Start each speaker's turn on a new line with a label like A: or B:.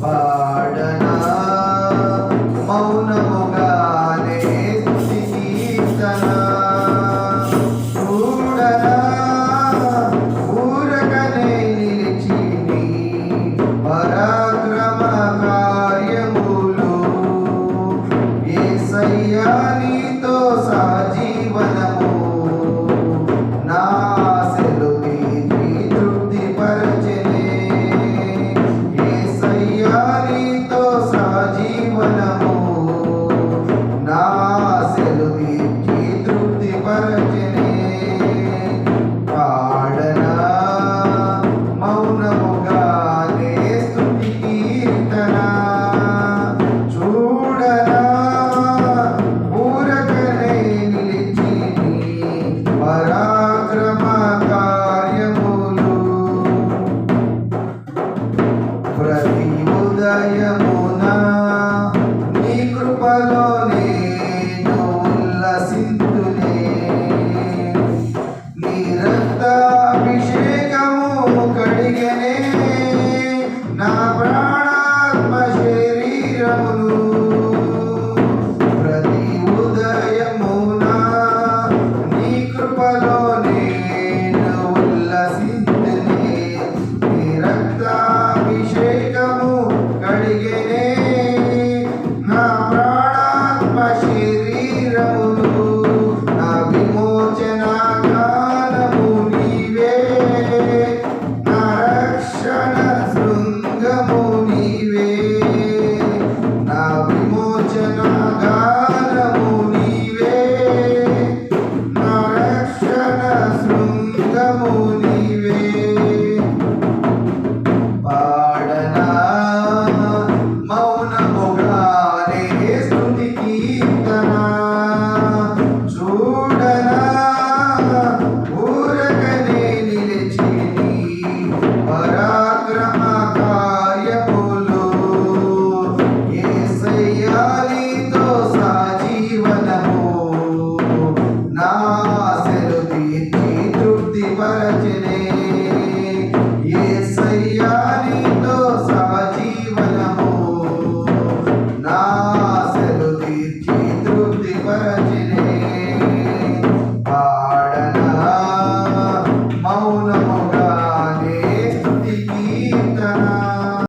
A: పాడనా మౌనముగానే స్తుతి కీర్తన చూడనా ఊరకనే నిలిచి నీ పరాక్రమ కార్యములు యేసయ్యా నీతో సజీవనము నా ఆశలు తీర్చి తృప్తిపరచెనే యేసయ్యా నీతో సజీవనము నా ఆశలు తీర్చి తృప్తిపరచెనే పాడనా మౌనముగానే స్తుతి కీర్తన చూడనా ఊరకనే నిలిచి నీ పరాక్రమ కార్యములు ప్రతి ఉదయం